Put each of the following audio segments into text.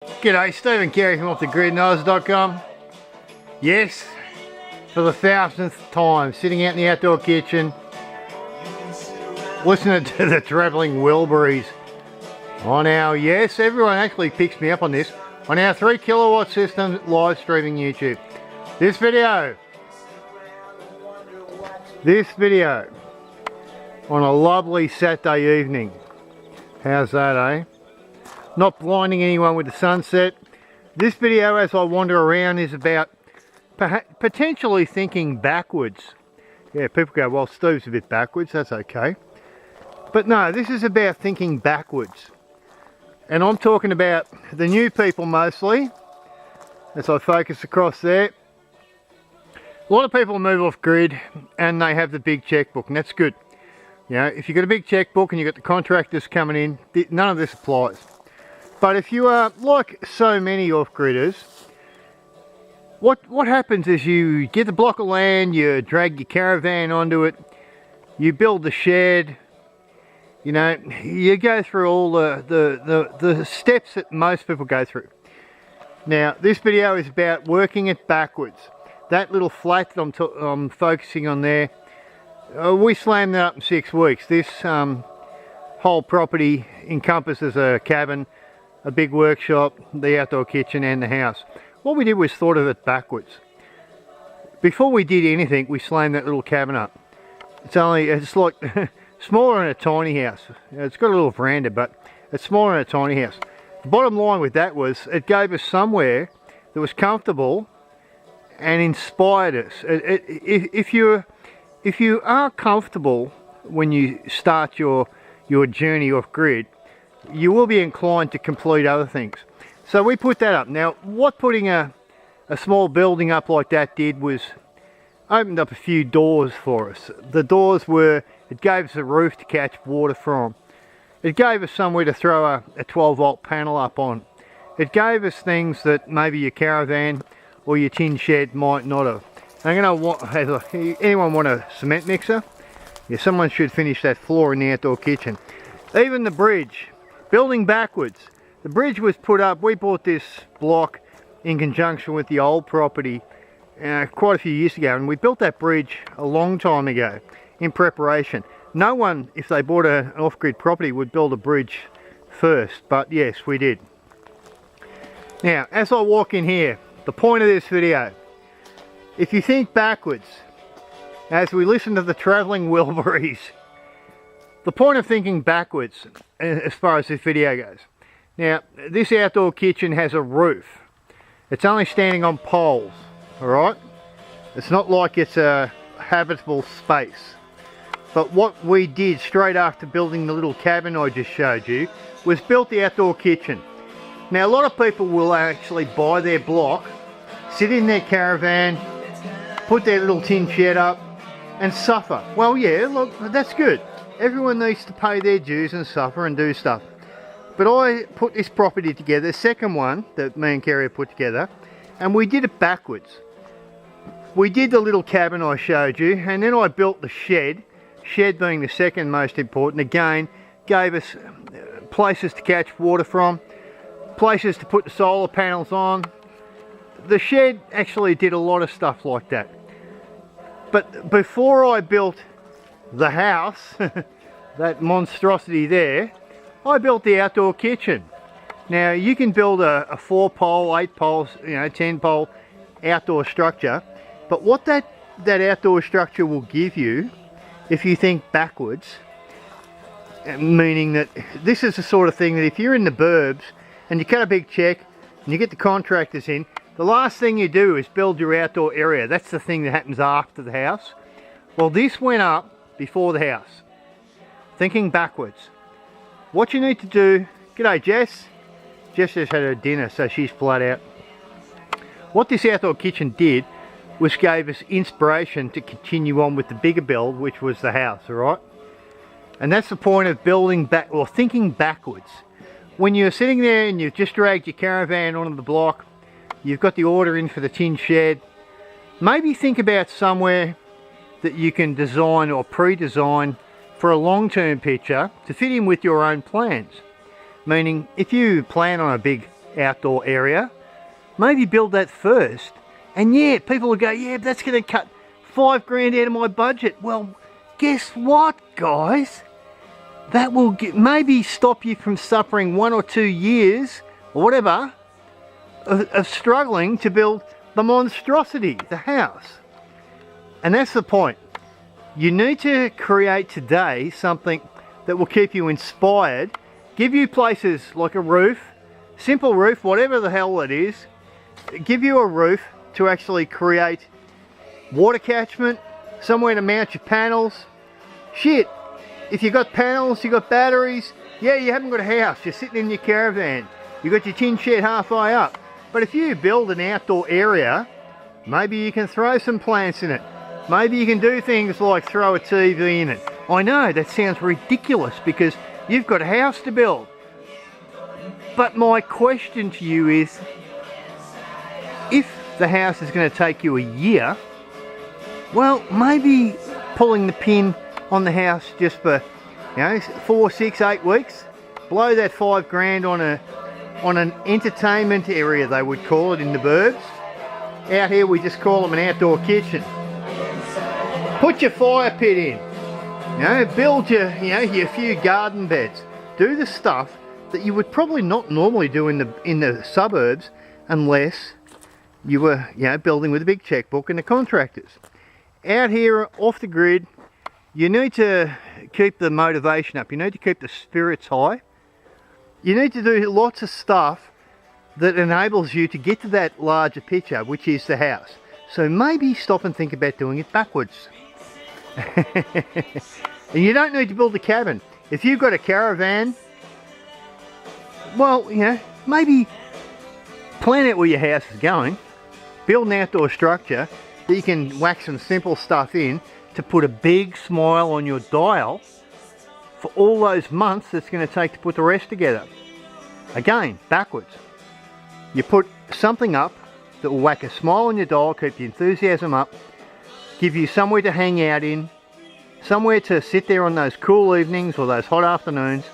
G'day, Stephen Carey from offthegridnoz.com. Yes, for the 1000th time, sitting out in the outdoor kitchen, listening to the travelling Wilburys on our, yes, everyone actually picks me up on this, on our 3 kilowatt system live streaming YouTube. This video on a lovely Saturday evening. How's that, eh? Not blinding anyone with the sunset. This video, as I wander around, is about potentially thinking backwards. Yeah, people go, well, Steve's a bit backwards, that's okay. But no, this is about thinking backwards. And I'm talking about the new people mostly, as I focus across there. A lot of people move off grid and they have the big checkbook, and that's good. You know, if you've got a big checkbook and you've got the contractors coming in, none of this applies. But if you are like so many off-gridders, what happens is you get the block of land, you drag your caravan onto it, you build the shed, you know, you go through all the steps that most people go through. Now, this video is about working it backwards. That little flat that I'm focusing on there, we slammed that up in 6 weeks. This whole property encompasses a cabin, a big workshop, the outdoor kitchen and the house. What we did was thought of it backwards. Before we did anything, we slammed that little cabin up. It's like smaller than a tiny house. It's got a little veranda, but it's smaller than a tiny house. The bottom line with that was it gave us somewhere that was comfortable and inspired us. If you are comfortable when you start your journey off grid, you will be inclined to complete other things. So we put that up. Now, what putting a small building up like that did was opened up a few doors for us. The doors were, it gave us a roof to catch water from. It gave us somewhere to throw a 12 volt panel up on. It gave us things that maybe your caravan or your tin shed might not have. Anyone want a cement mixer? Yeah, someone should finish that floor in the outdoor kitchen. Even the bridge, building backwards. The bridge was put up, we bought this block in conjunction with the old property quite a few years ago, and we built that bridge a long time ago in preparation. No one, if they bought an off-grid property, would build a bridge first, but yes, we did. Now, as I walk in here, the point of this video, if you think backwards, as we listen to the travelling Wilburys, the point of thinking backwards, as far as this video goes. Now, this outdoor kitchen has a roof. It's only standing on poles, alright? It's not like it's a habitable space. But what we did straight after building the little cabin I just showed you was built the outdoor kitchen. Now, a lot of people will actually buy their block, sit in their caravan, put their little tin shed up and suffer. Well, yeah, look, that's good. Everyone needs to pay their dues and suffer and do stuff. But I put this property together, the second one that me and Kerry put together, and we did it backwards. We did the little cabin I showed you, and then I built the shed being the second most important. Again, gave us places to catch water from, places to put the solar panels on. The shed actually did a lot of stuff like that. But before I built the house, that monstrosity there, I built the outdoor kitchen. Now, you can build a 4-pole, 8-pole, 10-pole outdoor structure, but what that outdoor structure will give you, if you think backwards, meaning that this is the sort of thing that if you're in the burbs and you cut a big check and you get the contractors in, the last thing you do is build your outdoor area. That's the thing that happens after the house. Well, this went up before the house. Thinking backwards. What you need to do, g'day Jess. Jess just had her dinner, so she's flat out. What this outdoor kitchen did was gave us inspiration to continue on with the bigger build, which was the house, alright? And that's the point of building back, or thinking backwards. When you're sitting there and you've just dragged your caravan onto the block, you've got the order in for the tin shed, maybe think about somewhere that you can design or pre-design for a long-term picture to fit in with your own plans. Meaning, if you plan on a big outdoor area, maybe build that first. And yeah, people will go, yeah, that's going to cut $5 grand out of my budget. Well, guess what, guys? That will maybe stop you from suffering 1 or 2 years, or whatever, of struggling to build the monstrosity, the house. And that's the point. You need to create today something that will keep you inspired, give you places like a roof, simple roof, whatever the hell it is, give you a roof to actually create water catchment, somewhere to mount your panels. Shit, if you got panels, you got batteries, yeah, you haven't got a house, you're sitting in your caravan, you got your tin shed halfway up. But if you build an outdoor area, maybe you can throw some plants in it. Maybe you can do things like throw a TV in it. I know, that sounds ridiculous because you've got a house to build. But my question to you is, if the house is going to take you a year, well, maybe pulling the pin on the house just for, 4, 6, 8 weeks, blow that $5 grand on an entertainment area, they would call it in the burbs. Out here we just call them an outdoor kitchen. Put your fire pit in, build your few garden beds. Do the stuff that you would probably not normally do in the suburbs unless you were building with a big checkbook and the contractors. Out here off the grid, you need to keep the motivation up. You need to keep the spirits high. You need to do lots of stuff that enables you to get to that larger picture, which is the house. So maybe stop and think about doing it backwards. And you don't need to build a cabin. If you've got a caravan, well, maybe plan out where your house is going. Build an outdoor structure that you can whack some simple stuff in to put a big smile on your dial for all those months it's going to take to put the rest together. Again, backwards. You put something up that will whack a smile on your dial, keep the enthusiasm up, give you somewhere to hang out in, somewhere to sit there on those cool evenings or those hot afternoons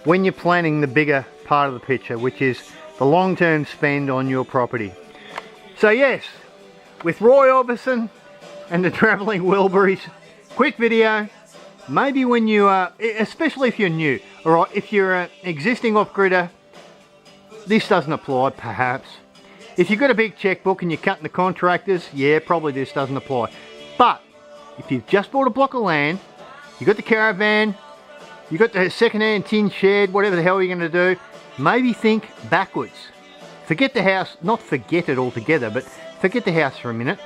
when you're planning the bigger part of the picture, which is the long-term spend on your property. So yes, with Roy Orbison and the Travelling Wilburys, quick video. Maybe when you are, especially if you're new, or if you're an existing off-gridder, this doesn't apply perhaps. If you've got a big checkbook and you're cutting the contractors, yeah, probably this doesn't apply. But if you've just bought a block of land, you got the caravan, you got the second-hand tin shed, whatever the hell you're going to do, maybe think backwards. Forget the house, not forget it altogether, but forget the house for a minute.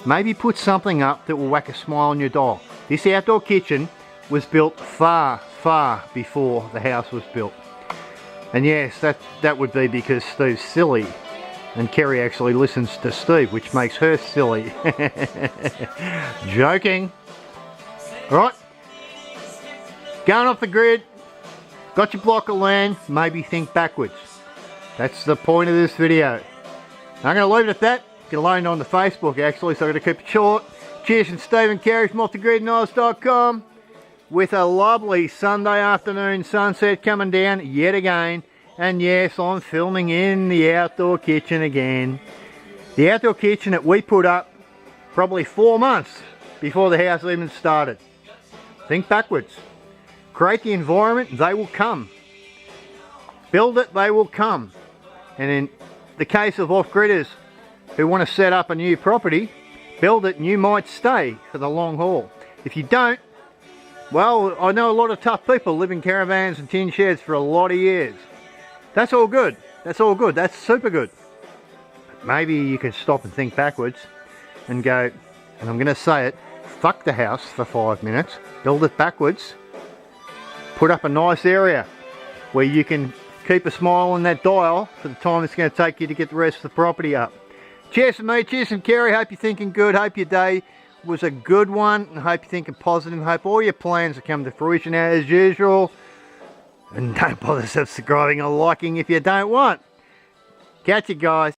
Maybe put something up that will whack a smile on your dial. This outdoor kitchen was built far, far before the house was built. And yes, that would be because Steve's silly. And Kerry actually listens to Steve, which makes her silly. Joking. Alright. Going off the grid. Got your block of land. Maybe think backwards. That's the point of this video. I'm going to leave it at that. Get alone on the Facebook actually, so I'm going to keep it short. Cheers from Steve and Kerry from offthegridnoz.com with a lovely Sunday afternoon sunset coming down yet again. And yes, I'm filming in the outdoor kitchen again. The outdoor kitchen that we put up probably 4 months before the house even started. Think backwards. Create the environment, they will come. Build it, they will come. And in the case of off-gridders who want to set up a new property, build it and you might stay for the long haul. If you don't, well, I know a lot of tough people live in caravans and tin sheds for a lot of years. That's all good. That's all good. That's super good. But maybe you could stop and think backwards and go, and I'm going to say it, fuck the house for 5 minutes, build it backwards, put up a nice area where you can keep a smile on that dial for the time it's going to take you to get the rest of the property up. Cheers from me, cheers from Kerry. Hope you're thinking good. Hope your day was a good one. And hope you're thinking positive. Hope all your plans have come to fruition as usual. And don't bother subscribing or liking if you don't want. Catch you guys.